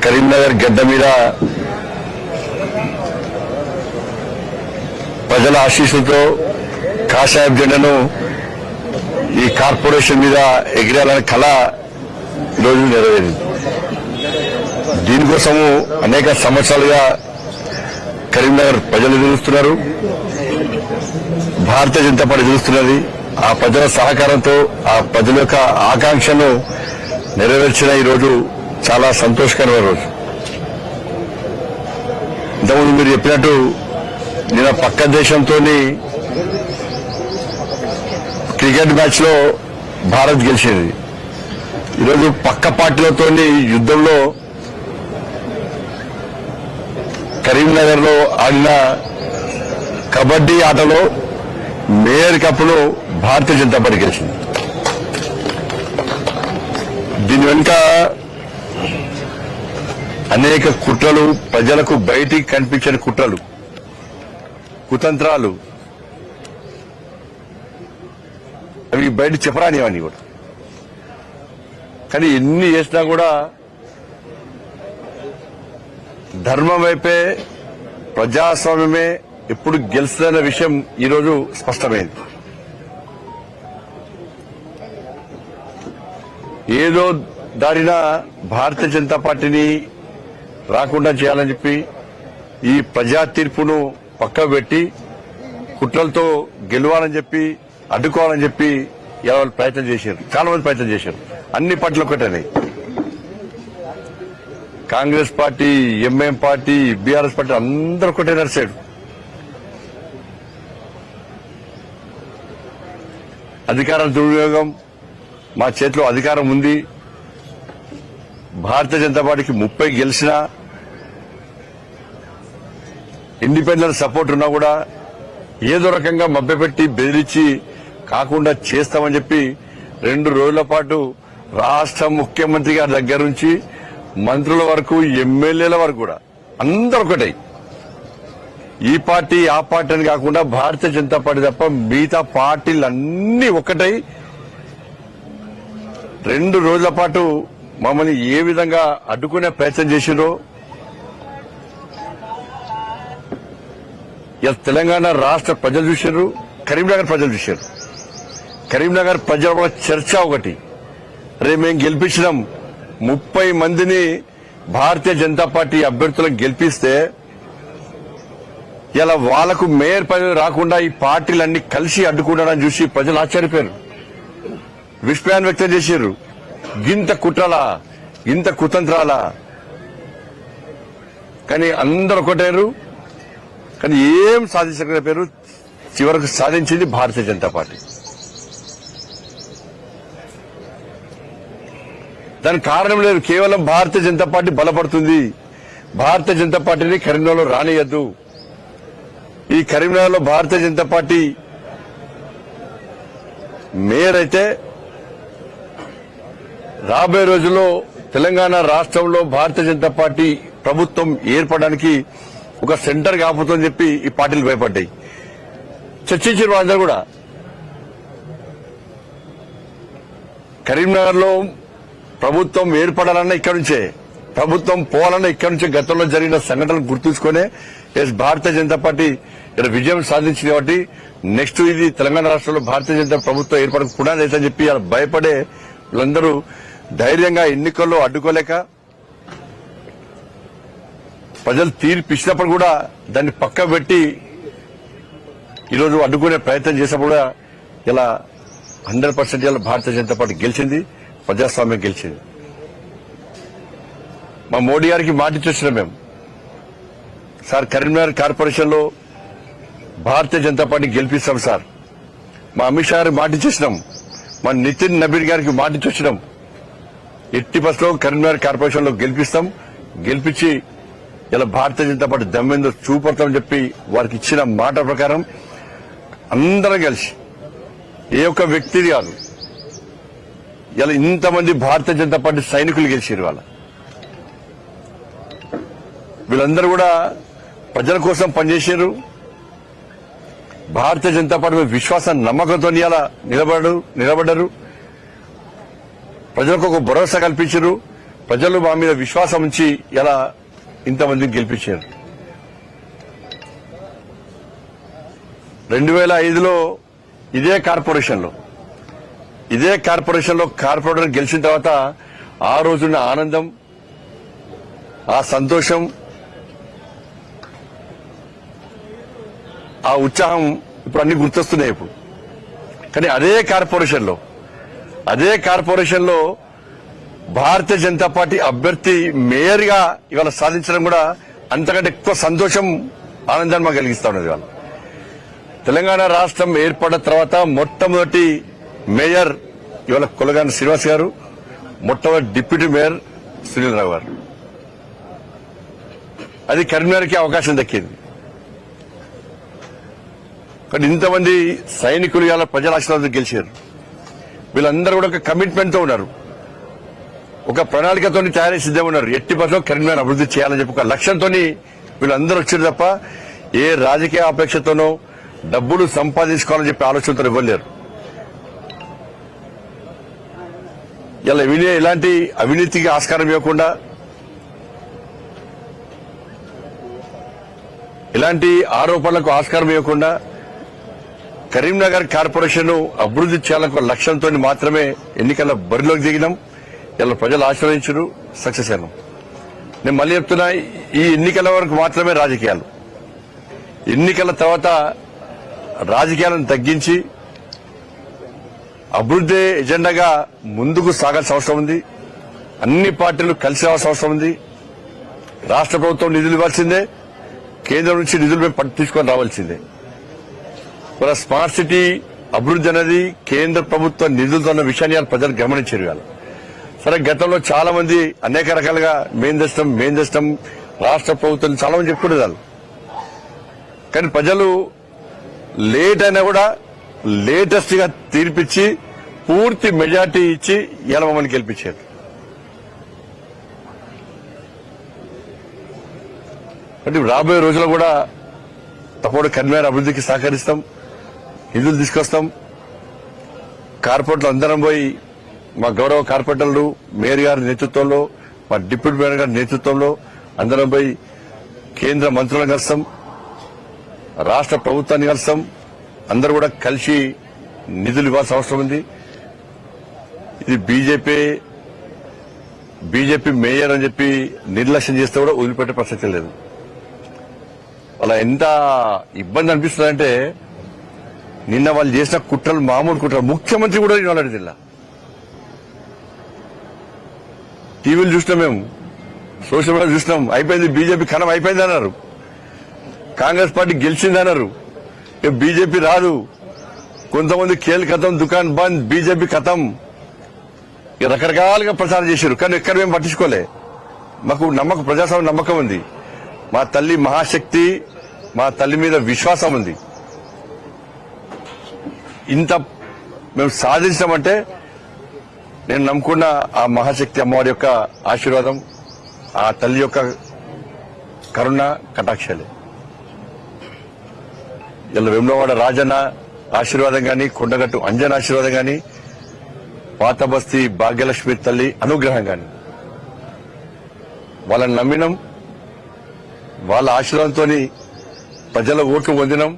కరీంనగర్ గడ్డ మీద ప్రజల ఆశీస్సులతో కాషాయం జెండాను ఈ కార్పొరేషన్ మీద ఎగిరాలనే కళ ఈరోజు నెరవేరింది. దీనికోసము అనేక సంవత్సరాలుగా కరీంనగర్ ప్రజలు ఎదురుస్తున్నారు, భారతీయ జనతా పార్టీ ఎదురుస్తున్నది. ఆ ప్రజల సహకారంతో ఆ ప్రజల యొక్క ఆకాంక్షను నెరవేర్చిన ఈరోజు చాలా సంతోషకరమైన రోజు. ఇంతకుముందు మీరు చెప్పినట్టు నిన్న పక్క దేశంతో క్రికెట్ మ్యాచ్ లో భారత్ గెలిచింది. ఈరోజు పక్క పార్టీలతో యుద్ధంలో కరీంనగర్ లో ఆడిన కబడ్డీ ఆటలో మేయర్ కప్ను భారతీయ జనతా పార్టీ గెలిచింది. దీని వెనుక అనేక కుట్రలు, ప్రజలకు బయటికి కనిపించని కుట్రలు, కుతంత్రాలు, అవి బయట చెప్పరానివన్నీ కూడా. కానీ ఎన్ని చేసినా కూడా ధర్మం వైపే, ప్రజాస్వామ్యమే ఎప్పుడు గెలుస్తుందన్న విషయం ఈరోజు స్పష్టమైంది. ఏదో దారిన భారతీయ జనతా పార్టీని రాకుండా చేయాలని చెప్పి ఈ ప్రజా తీర్పును పక్కకు పెట్టి కుట్రలతో గెలవాలని చెప్పి, అడ్డుకోవాలని చెప్పి వాళ్ళు ప్రయత్నం చేశారు. చాలా మంది ప్రయత్నం చేశారు. అన్ని పార్టీలు ఒకటేనే, Congress party, MIM party, BRS party అందరూ ఒకటే నడిచాడు. అధికారం దుర్వినియోగం, మా చేతిలో అధికారం ఉంది, భారతీయ జనతా పార్టీకి 30 గెలిచినా, ఇండిపెండెంట్ సపోర్ట్ ఉన్నా కూడా ఏదో రకంగా మభ్యపెట్టి బెదిరించి కాకుండా చేస్తామని చెప్పి 2 రోజుల పాటు రాష్ట్ర ముఖ్యమంత్రి గారి దగ్గర నుంచి మంత్రుల వరకు, ఎమ్మెల్యేల వరకు కూడా అందరూ ఒకటే. ఈ పార్టీ ఆ పార్టీ అని కాకుండా భారతీయ జనతా పార్టీ తప్ప మిగతా పార్టీలన్నీ ఒకటై 2 రోజుల పాటు మమ్మల్ని ఏ విధంగా అడ్డుకునే ప్రయత్నం చేసిండ్రో తెలంగాణ రాష్ట్ర ప్రజలు చూశారు, కరీంనగర్ ప్రజలు చూశారు. కరీంనగర్ ప్రజల చర్చ ఒకటి, రేపు మేము గెలిపించినాం 30 మందిని భారతీయ జనతా పార్టీ అభ్యర్థులను గెలిపిస్తే ఇలా వాళ్లకు మేయర్ పదవి రాకుండా ఈ పార్టీలన్నీ కలిసి అడ్డుకుంటారని చూసి ప్రజలు ఆశ్చర్యపోయారు, విస్మయాన్ని వ్యక్తం చేశారు. గింత కుట్రలా, ఇంత కుతంత్రాలా? కానీ అందరూ ఒకటేరు, కానీ ఏం సాధించకపోయారు. చివరకు సాధించింది భారతీయ జనతా పార్టీ. దానికి కారణం లేదు, కేవలం భారతీయ జనతా పార్టీ బలపడుతుంది. భారతీయ జనతా పార్టీని కరీంనగర్లో రానియద్దు. ఈ కరీంనగర్లో భారతీయ జనతా పార్టీ మేయర్ అయితే రాబోయే రోజుల్లో తెలంగాణ రాష్ట్రంలో భారతీయ జనతా పార్టీ ప్రభుత్వం ఏర్పడడానికి ఒక సెంటర్ కాకపోతుందని చెప్పి ఈ పార్టీలు భయపడ్డాయి. చర్చించారు వాళ్ళందరూ కూడా. కరీంనగర్ లో ప్రభుత్వం ఏర్పడాలన్నా ఇక్కడి నుంచే, ప్రభుత్వం పోవాలన్నా ఇక్కడి నుంచే గతంలో జరిగిన సంఘటనలు గుర్తుంచుకునే భారతీయ జనతా పార్టీ ఇక్కడ విజయం సాధించింది. కాబట్టి నెక్స్ట్ ఇది తెలంగాణ రాష్ట్రంలో భారతీయ జనతా ప్రభుత్వం ఏర్పడక పునాది అవుతుందని చెప్పి భయపడే వీళ్ళందరూ ధైర్యంగా ఎన్నికల్లో అడ్డుకోలేక, ప్రజలు తీర్పు ఇచ్చినప్పుడు కూడా దాన్ని పక్క పెట్టి ఈరోజు అడ్డుకునే ప్రయత్నం చేసినప్పుడు కూడా ఇలా 100% ఇలా భారతీయ జనతా పార్టీ గెలిచింది, ప్రజాస్వామ్యం గెలిచింది. మా మోడీ గారికి మాటిచ్చి వచ్చినాం మేము, సార్ కరీంనగర్ కార్పొరేషన్ లో భారతీయ జనతా పార్టీ గెలిపిస్తాం సార్. మా అమిత్ షా గారికి మాటిచ్చేసినాం, మా నితిన్ నబీన్ గారికి మాటిచ్చి వచ్చినాం. ఎట్టి బస్సులో కరీంనగర్ కార్పొరేషన్ లో గెలిపిస్తాం, గెలిపించి ఇలా భారతీయ జనతా పార్టీ దమ్మెందో చూపడతామని చెప్పి వారికి ఇచ్చిన మాట ప్రకారం అందరం కలిసి, ఏ ఒక్క వ్యక్తి కాదు, ఇలా ఇంతమంది భారతీయ జనతా పార్టీ సైనికులు గెలిచారు. వీళ్ళందరూ కూడా ప్రజల కోసం పనిచేశారు. భారతీయ జనతా పార్టీ విశ్వాసం, నమ్మకంతో ఇలా నిలబడ్డారు. ప్రజలకు ఒక భరోసా కల్పించారు. ప్రజలు మా మీద విశ్వాసం ఉంచి ఎలా ఇంతమందిని గెలిపించారు. 2005లో ఇదే కార్పొరేషన్లో కార్పొరేటర్ గెలిచిన తర్వాత ఆ రోజున్న ఆనందం, ఆ సంతోషం, ఆ ఉత్సాహం ఇప్పుడు అన్ని గుర్తొస్తున్నాయి. ఇప్పుడు కానీ అదే కార్పొరేషన్లో భారతీయ జనతా పార్టీ అభ్యర్థి మేయర్ గా ఇవాళ సాధించడం కూడా అంతకంటే ఎక్కువ సంతోషం, ఆనందాన్ని మాకు కలిగిస్తా ఉన్నది. ఇవాళ తెలంగాణ రాష్ట్రం ఏర్పడిన తర్వాత మొట్టమొదటి మేయర్ ఇవాళ కొలగాని శ్రీనివాస్ గారు, మొట్టమొదటి డిప్యూటీ మేయర్ సునీల్ రావు గారు. అది కరీంనగర్కి అవకాశం దక్కింది. కానీ ఇంతమంది సైనికులు ఇవాళ ప్రజల ఆశీర్వాదం గెలిచారు. వీళ్ళందరూ కూడా ఒక కమిట్మెంట్ తో ఉన్నారు, ఒక ప్రణాళికతో తయారీ సిద్ధంగా ఉన్నారు. ఎట్టి పరిస్థితుల్లో కరీంనగర్ అభివృద్ధి చేయాలని చెప్పి ఒక లక్ష్యంతో వీళ్ళందరూ వచ్చారు తప్ప ఏ రాజకీయ అపేక్షతోనో డబ్బులు సంపాదించుకోవాలని చెప్పి ఆలోచనతో ఇవ్వలేరు. ఇలా ఇలాంటి అవినీతికి ఆస్కారం ఇవ్వకుండా, ఇలాంటి ఆరోపణలకు ఆస్కారం ఇవ్వకుండా కరీంనగర్ కార్పొరేషన్ అభివృద్ధి చేయాలనే లక్ష్యంతో మాత్రమే ఎన్నికల బరిలోకి దిగినాం. ఇలా ప్రజలు ఆశీర్వదించారు, సక్సెస్ అయినాం. నేను మళ్ళీ చెప్తున్నా, ఈ ఎన్నికల వరకు మాత్రమే రాజకీయాలు. ఎన్నికల తర్వాత రాజకీయాలను తగ్గించి అభివృద్ధి ఎజెండాగా ముందుకు సాగాల్సిన అవసరం ఉంది. అన్ని పార్టీలు కలిసి రావాల్సిన అవసరం ఉంది. రాష్ట్ర ప్రభుత్వం నిధులు ఇవ్వాల్సిందే, కేంద్రం నుంచి నిధులు మేము తీసుకొని రావాల్సిందే. మన స్మార్ట్ సిటీ అభివృద్ధి అనేది కేంద్ర ప్రభుత్వ నిధులతో ఉన్న విషయాన్ని ప్రజలు గమనించారు. ఇవాళ సరే, గతంలో చాలా మంది అనేక రకాలుగా మేం తెస్తాం రాష్ట్ర ప్రభుత్వం చాలా మంది చెప్పుకునేదారు. కానీ ప్రజలు లేట్ అయినా కూడా లేటెస్ట్ గా తీర్పిచ్చి పూర్తి మెజార్టీ ఇచ్చి ఇలా మమ్మల్ని గెలిపించారు. అంటే రాబోయే రోజుల్లో కూడా తప్పకుండా కరీంనగర్ అభివృద్ధికి సహకరిస్తాం, నిధులు తీసుకొస్తాం. కార్పొరేటర్లు అందరం పోయి, మా గౌరవ కార్పొరేటర్లు మేయర్ గారి నేతృత్వంలో, మా డిప్యూటీ మేయర్ గారి నేతృత్వంలో అందరం పోయి కేంద్ర మంత్రులను కలుస్తాం, రాష్ట్ర ప్రభుత్వాన్ని కలుస్తాం. అందరూ కూడా కలిసి నిధులు ఇవ్వాల్సిన అవసరం ఉంది. ఇది బీజేపీ మేయర్ అని చెప్పి నిర్లక్ష్యం చేస్తే కూడా వదిలిపెట్టే ప్రసక్తి లేదు. అలా ఎంత ఇబ్బంది అనిపిస్తుందంటే, నిన్న వాళ్ళు చేసిన కుట్రలు మామూలు కుట్రలు. ముఖ్యమంత్రి కూడా ఇవ్వాలి జిల్లా టీవీలు చూసినాం, మేము సోషల్ మీడియా చూసినాం. అయిపోయింది, బీజేపీ కణం అయిపోయింది అన్నారు. కాంగ్రెస్ పార్టీ గెలిచింది అన్నారు. బీజేపీ రాదు. కొంతమంది ఖేల్ ఖతం, దుకాన్ బంద్, బీజేపీ ఖతం, రకరకాలుగా ప్రచారం చేశారు. కానీ ఎక్కడ మేము పట్టించుకోలే. మాకు ప్రజాస్వామ్య నమ్మకం ఉంది. మా తల్లి మహాశక్తి, మా తల్లి మీద విశ్వాసం ఉంది. ఇంత మేము సాధించామంటే నేను నమ్ముకున్న ఆ మహాశక్తి అమ్మవారి యొక్క ఆశీర్వాదం, ఆ తల్లి యొక్క కరుణ కటాక్షాలే. ఇలా వేములవాడ రాజన్న ఆశీర్వాదం గాని, కొండగట్టు అంజన్ ఆశీర్వాదం గాని, పాత బస్తీ భాగ్యలక్ష్మి తల్లి అనుగ్రహం గాని, వాళ్ళని నమ్మినాం. వాళ్ళ ఆశీర్వాదంతో ప్రజల ఓట్లు పొందినాం.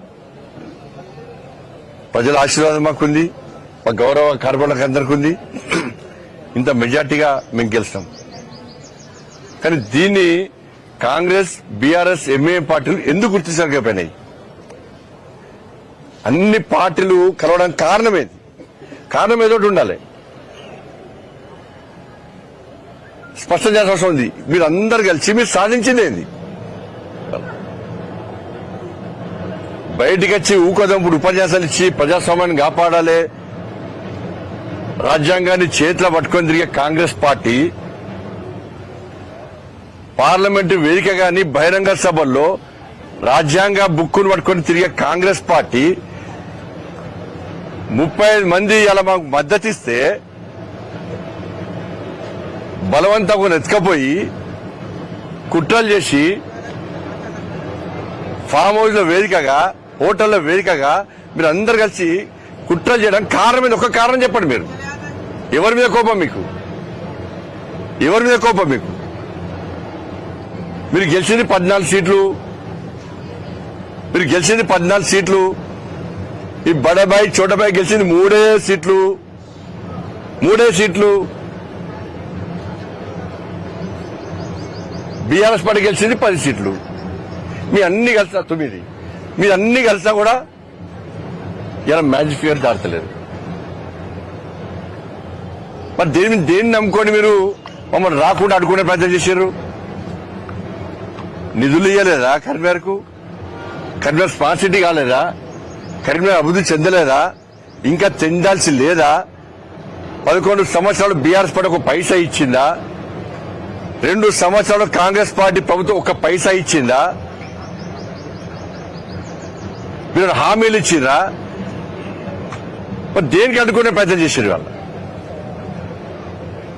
ప్రజల ఆశీర్వాదం మాకుంది, మా గౌరవ కార్పొరేటర్లకు అందరికీ ఉంది. ఇంత మెజార్టీగా మేము గెలుస్తాం. కానీ దీన్ని కాంగ్రెస్, బీఆర్ఎస్, ఎంఐఎం పార్టీలు ఎందుకు గుర్తించలేకపోయినాయి? అన్ని పార్టీలు కలవడానికి కారణం ఏదో ఉండాలి. స్పష్టం చేయాల్సిన అవసరం ఉంది. మీరు అందరు కలిసి మీరు సాధించింది ఏంది? బయటికి వచ్చి ఊకోదంపుడు ఉపన్యాసాలు ఇచ్చి ప్రజాస్వామ్యాన్ని కాపాడాలి, రాజ్యాంగాన్ని చేతిలో పట్టుకొని తిరిగే కాంగ్రెస్ పార్టీ పార్లమెంటు వేదిక గాని, బహిరంగ సభల్లో రాజ్యాంగ బుక్కును పట్టుకొని తిరిగే కాంగ్రెస్ పార్టీ 35 మంది అలా మాకు మద్దతిస్తే బలవంతంగా ఎత్తుకపోయి కుట్రలు చేసి ఫామ్ హౌస్ లో వేదికగా, హోటల్లో వేదికగా మీరు అందరు కలిసి కుట్రలు చేయడానికి కారణం మీద ఒక కారణం చెప్పండి. మీరు ఎవరి మీద కోపం మీకు? ఎవరి మీద కోపం మీకు? మీరు గెలిచింది 14 సీట్లు, ఈ బడబాయి చోటబాయి గెలిచింది 3 సీట్లు. బీఆర్ఎస్ పార్టీ గెలిచింది 10 సీట్లు. మీ అన్ని కలిసా 9. మీరు అన్ని కలిసా కూడా ఇలా మ్యాజిక్ ఫిగర్ దాటలేదు. మరి దేన్ని నమ్ముకొని మీరు మమ్మల్ని రాకుండా అడుగునే ప్రయత్నం చేశారు? నిధులు ఇవ్వలేదా? కరీంనగర్ స్మార్ట్ సిటీ కాలేదా? కరీంనగర్ అభివృద్ధి చెందలేదా? ఇంకా చెందాల్సి లేదా? 11 సంవత్సరాలు బీఆర్ఎస్ పార్టీ ఒక పైసా ఇచ్చిందా? 2 సంవత్సరాలు కాంగ్రెస్ పార్టీ ప్రభుత్వం ఒక పైసా ఇచ్చిందా? మీరు హామీలు ఇచ్చిందా? మరి దేనికి అడ్డుకునే ప్రయత్నం చేశారు వాళ్ళు?